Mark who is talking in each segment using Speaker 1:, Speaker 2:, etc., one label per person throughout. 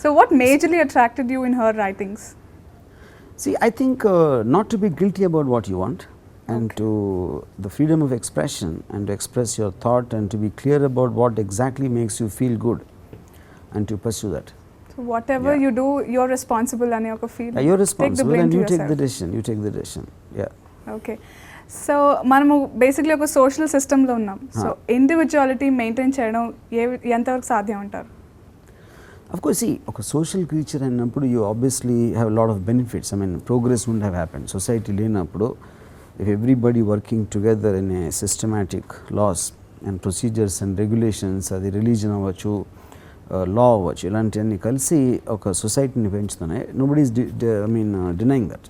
Speaker 1: So what majorly attracted you in her writings?
Speaker 2: See, I think not to be guilty about what you want, and to the freedom of expression, and to express your thought, and to be clear about what exactly makes you feel good, and to pursue that.
Speaker 1: So whatever you do, you're responsible and you're feeling.
Speaker 2: You're responsible,
Speaker 1: take the blame
Speaker 2: and
Speaker 1: to
Speaker 2: you
Speaker 1: yourself.
Speaker 2: take the decision. You take the decision. Yeah.
Speaker 1: Okay. So మనము basically ఒక social సిస్టంలో ఉన్నాం. So individuality maintain చేయడం ఎంతవరకు సాధ్యం అంటారు?
Speaker 2: Of course, see, okay, social creature అన్నప్పుడు you obviously have a lot of benefits. I mean, progress wouldn't have happened. Society లేనప్పుడు, if everybody working together in a systematic laws and procedures and regulations, అది religion అవ్వచ్చు, law అవ్వచ్చు, ఇలాంటివన్నీ కలిసి ఒక సొసైటీని పెంచుతున్నాయి. Nobody is denying that.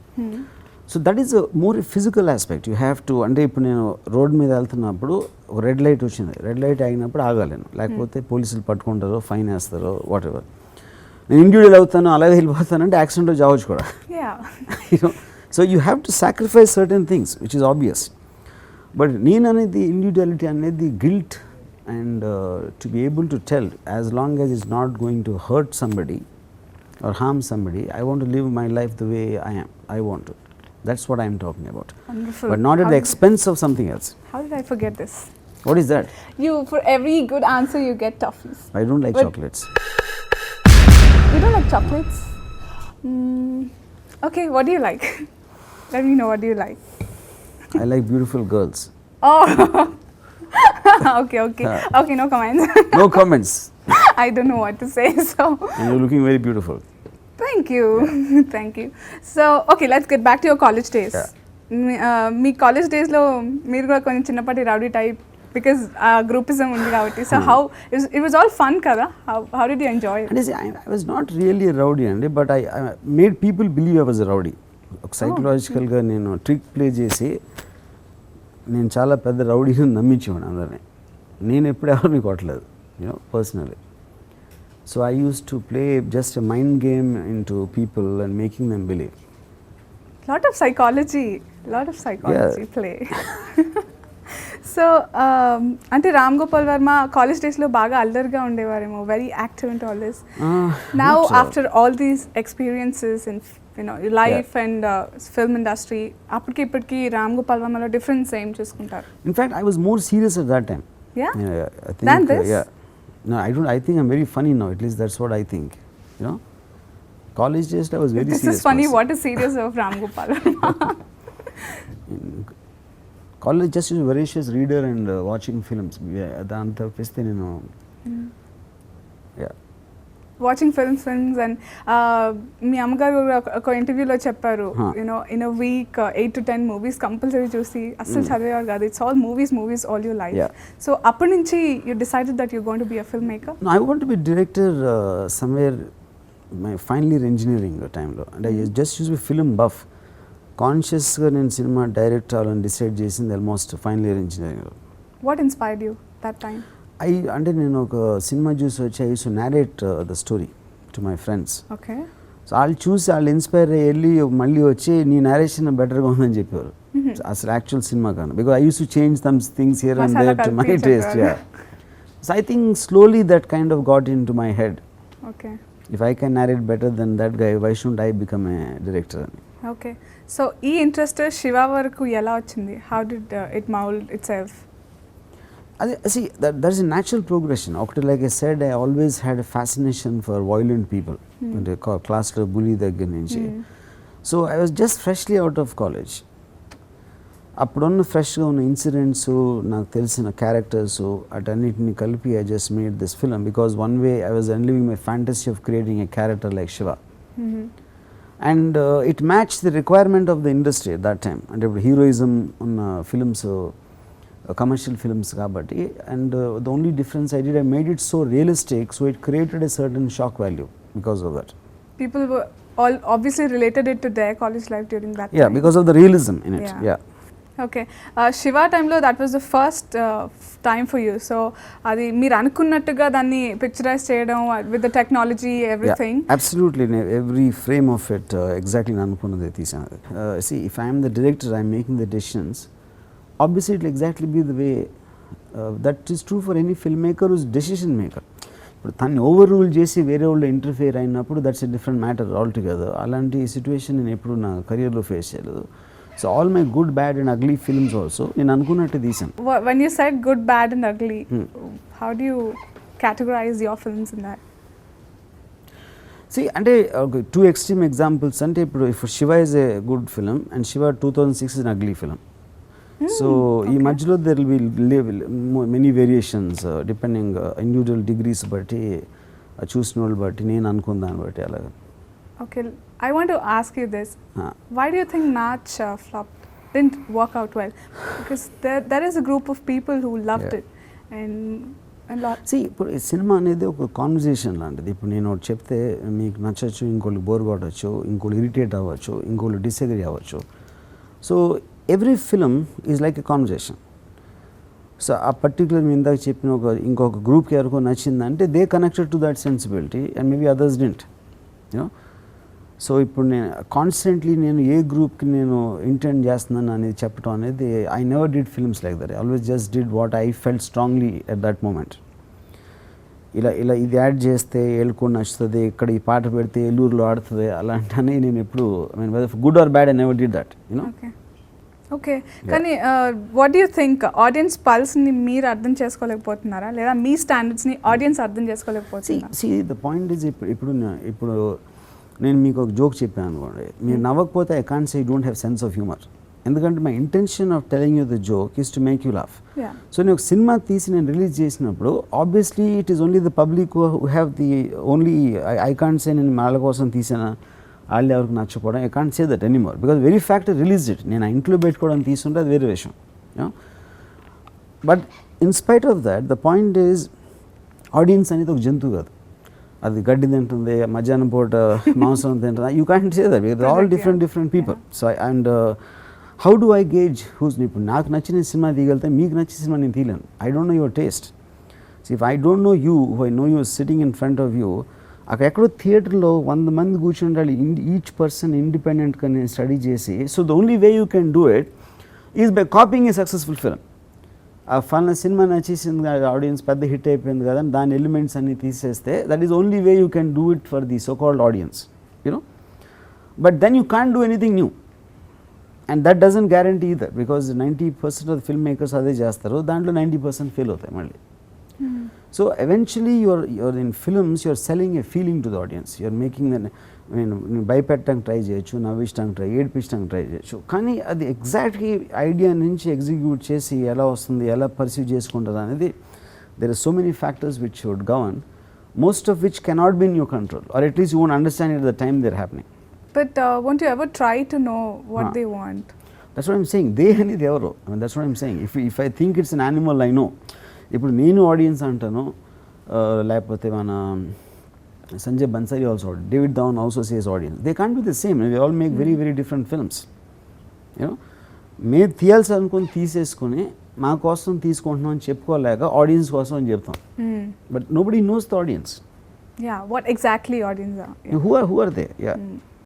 Speaker 2: So that is more physical aspect. You have to, అంటే ఇప్పుడు నేను రోడ్ మీద వెళ్తున్నప్పుడు ఒక రెడ్ లైట్ వచ్చింది, రెడ్ లైట్ ఆగినప్పుడు ఆగాలేను, లేకపోతే పోలీసులు పట్టుకుంటారో ఫైన్ వేస్తారో వాట్ ఎవర్. నేను ఇండివిజువల్ అవుతాను, అలాగే వెళ్ళిపోతానంటే యాక్సిడెంట్లో చావచ్చు కూడా. So you have to sacrifice certain things which is obvious. But నేను అనేది ఇండివిజువాలిటీ అనేది guilt, and to be able to tell as long as it's not going to hurt somebody or harm somebody, I want to live my life the way I am. I want to. That's what I am talking about.
Speaker 1: Wonderful.
Speaker 2: But not at the expense of something else.
Speaker 1: How did I forget this?
Speaker 2: What is that?
Speaker 1: You, for every good answer, you get toffees.
Speaker 2: I don't like chocolates.
Speaker 1: You don't like chocolates? Okay, what do you like? Let me know, what do you like?
Speaker 2: I like beautiful girls.
Speaker 1: Oh. Okay. Okay, no comments.
Speaker 2: No comments.
Speaker 1: I don't know what to say, so.
Speaker 2: And you're looking very beautiful.
Speaker 1: Thank you. Yeah. Thank you. So, okay, let's get back to your college days. Me college డేస్లో మీరు కూడా కొంచెం చిన్నపాటి rowdy type, because groupism ఉంది కాబట్టి. So how it was all fun కదా? How did you enjoy it?
Speaker 2: I was not really a rowdy అండి, but I made people believe I was a rowdy. సైకలాజికల్గా నేను ట్రిక్ ప్లే చేసి నేను చాలా పెద్ద రౌడీని నమ్మించేవాడు అందరినీ. నేను ఎప్పుడు ఎవరిని కొట్టలేదు, personally. So I used to play just a mind game into people and making them believe.
Speaker 1: Lot of psychology play. So అంటే రామ్ గోపాల్ వర్మ కాలేజ్ డేస్లో బాగా అల్లరిగా ఉండేవారేమో, very active and all this. Now after all these experiences in life and film industry, అప్పటికి ఇప్పటికి Ram Gopal వర్మలో difference ఏం చూసుకుంటారు?
Speaker 2: In fact, I was more serious at that time.
Speaker 1: Yeah?
Speaker 2: I think,
Speaker 1: than this?
Speaker 2: Yeah. No, I don't. I think I'm very funny now. At least that's what I think. College days I was very serious.
Speaker 1: This is funny. What is serious of Ram Gopal?
Speaker 2: College just was a voracious reader and watching films. Adanta peste nenu. Yeah.
Speaker 1: Watching films and మీ అమ్మగారు ఒక ఇంటర్వ్యూలో చెప్పారు, in a week 8 to 10 movies compulsory చూసి అస్సలు చదివేవారు కాదు. It's all movies all your life. So అప్పటి నుంచి you decided that you going to be a film maker?
Speaker 2: No, I want to be director somewhere my final year engineering టైంలో. And I just used to be film buff. కాన్షియస్గా నేను cinema direct అవ్వాలని decide చేసింది almost final year ఇంజనీరింగ్లో.
Speaker 1: What inspired you that time?
Speaker 2: అంటే నేను ఒక cinema చూసి వచ్చి I use to narrate the story to my friends.
Speaker 1: Okay.
Speaker 2: So వాళ్ళు చూసి వాళ్ళు ఇన్స్పైర్ అయ్యి వెళ్ళి మళ్ళీ వచ్చి నీ నారేషన్ బెటర్గా ఉందని చెప్పారు. అసలు యాక్చువల్ సినిమా కాను, because I use to change some things here and there to my taste. So I think slowly that kind of got into my head.
Speaker 1: Okay.
Speaker 2: If I can narrate better then that guy, why should I become a director అని.
Speaker 1: Okay. So ఈ interest Shiva వరకు ఎలా వచ్చింది? How did it mould itself?
Speaker 2: See, there is a natural progression. Like I said, I always had a fascination for violent people. And class bully దగ్గర నుంచి. So I was just freshly out of college. అప్పుడున్న ఫ్రెష్గా ఉన్న incidents, నాకు తెలిసిన characters, అటన్నిటిని కలిపి I just made this film because one way I was unliving my fantasy of creating a character like Shiva. And it matched the requirement of the industry at that time. And heroism ఉన్న films, commercial films kabatti, and the only difference I did, I made it so realistic, so it created a certain shock value because of that.
Speaker 1: People were all obviously related it to their college life during that time.
Speaker 2: Yeah, because of the realism in it. Yeah.
Speaker 1: Okay. Shiva time lo that was the first time for you. So adi meer anukunnattuga danni picturize cheyadam with the technology, everything.
Speaker 2: Yeah, absolutely. Every frame of it exactly anukunnade teesanu. See, if I am the director, I am making the decisions. Obviously it will exactly be the way that is true for any filmmaker who is decision maker. ఇప్పుడు తన్ని over rule చేసి వేరే వాళ్ళు interfere అయినప్పుడు that's a different matter all together. అలాంటి situation నేను ఎప్పుడు నా కెరియర్లో ఫేస్ చేయలేదు. So all my good bad and ugly films also నేను అనుకున్నట్టు తీసాను.
Speaker 1: When you said good, bad and ugly, how do you categorize your films in that?
Speaker 2: అంటే టూ ఎక్స్ట్రీమ్ ఎగ్జాంపుల్స్ అంటే ఇప్పుడు Shiva is a good film and Shiva 2006 is an ugly film. So ఈ మధ్యలో there will be many variations depending individual degrees బట్టి చూసిన వాళ్ళు బట్టి నేను అనుకున్న దాన్ని బట్టి అలాగా.
Speaker 1: Okay, I want to ask you this. Why do you think Nach flopped, didn't work out well? Because there is a group of people who loved it and a lot.
Speaker 2: See, ఇప్పుడు ఈ cinema అనేది ఒక conversation లాంటిది. ఇప్పుడు నేను ఒకటి చెప్తే మీకు నచ్చచ్చు, ఇంకోళ్ళు బోర్ కొట్టచ్చు, ఇంకోళ్ళు ఇరిటేట్ అవ్వచ్చు, ఇంకోళ్ళు డిసగ్రీ అవ్వచ్చు. So every film is like a conversation. So ఆ పర్టికులర్ మీ ఇందాక చెప్పిన ఇంకొక గ్రూప్కి ఎవరికో నచ్చిందంటే they connected to that sensibility and maybe others didn't, you know. So ఇప్పుడు నేను కాన్స్టెంట్లీ నేను ఏ గ్రూప్కి నేను ఇంటెండ్ చేస్తున్నాను అనేది చెప్పడం అనేది I never did films like that. I always just did what I felt strongly at that moment. ఇలా ఇది యాడ్ చేస్తే ఏలుకొని నచ్చుతుంది, ఇక్కడ ఈ పాట పెడితే ఏలూరులో ఆడుతుంది అలాంటి నేను ఎప్పుడు I mean good or bad I never did that, you know.
Speaker 1: Okay, కానీ what do you think audience పల్స్ని మీరు అర్థం చేసుకోలేకపోతున్నారా లేదా మీ స్టాండర్డ్స్ని ఆడియన్స్ అర్థం చేసుకోలేకపోతున్నారా?
Speaker 2: See, the point is ఇప్పుడు నేను మీకు ఒక జోక్ చెప్పాను అనుకోండి, మీరు నవ్వకపోతే I can't say you don't have sense of humour. ఎందుకంటే my intention of telling you the joke is to make you laugh. So నేను ఒక సినిమా తీసి నేను రిలీజ్ చేసినప్పుడు obviously it is only the public who have the only I can't say నేను వాళ్ళ కోసం తీసాను వాళ్ళు ఎవరికి నచ్చకపోవడం. I can't say that anymore because very fact release it. నేను ఆ ఇంట్లో పెట్టుకోవడం తీసుకుంటే అది వేరే విషయం. But in spite of that the point is audience అనేది ఒక జంతువు కాదు. అది గడ్డి తింటుంది, మధ్యాహ్నం పూట మాంసం తింటుంది. You can't say that because all different people. So and how do I gauge whose ఇప్పుడు నాకు నచ్చిన సినిమా తీయగలితే మీకు నచ్చిన సినిమా నేను తీయలేను. I don't know your taste. So if I don't know you, I know you sitting in front of you, అక్కడ ఎక్కడో థియేటర్లో 100 మంది కూర్చుంటారు, ఈచ్ పర్సన్ ఇండిపెండెంట్గా నేను స్టడీ చేసి. So the only way you can do it is by copying a successful film. ఆ ఫలానా సినిమా నచ్చేసింది కదా, ఆడియన్స్ పెద్ద హిట్ అయిపోయింది కదా, దాని ఎలిమెంట్స్ అన్ని తీసేస్తే that is only way you can do it for the so called audience, you know. But then you can't do anything new and that doesn't guarantee either because 90% of the film makers అదే చేస్తారు, దాంట్లో 90% fail అవుతాయి మళ్ళీ. So eventually you're in films, you're selling a feeling to the audience. You're making an, I mean, భయపెట్టడానికి try చేయొచ్చు, నవ్వించడానికి try, ఏడిపించడానికి try చేయొచ్చు. కానీ అది ఎగ్జాక్ట్లీ ఐడియా నుంచి ఎగ్జిక్యూట్ చేసి ఎలా వస్తుంది, ఎలా పర్సీవ్ చేసుకుంటుంది అనేది there are so many factors which should govern, most of which cannot be in your control, or at least you won't understand it at the time they're happening.
Speaker 1: But won't you ever try to know what they want?
Speaker 2: That's what I'm saying. They అనేది ఎవరు, I mean, that's what I'm saying. If I think it's an animal, I know. ఇప్పుడు నేను audience అంటాను, లేకపోతే మన Sanjay Bhansali also, David Dhawan also says audience. They can't be the same. They all make very very different films, you know. మేము తీయాల్సి అనుకుని తీసేసుకొని మా కోసం తీసుకుంటున్నాం అని చెప్పుకోలేక ఆడియన్స్ కోసం అని చెప్తాం. But nobody knows the audience.
Speaker 1: Yeah, what exactly audience are?
Speaker 2: Who are they? Yeah.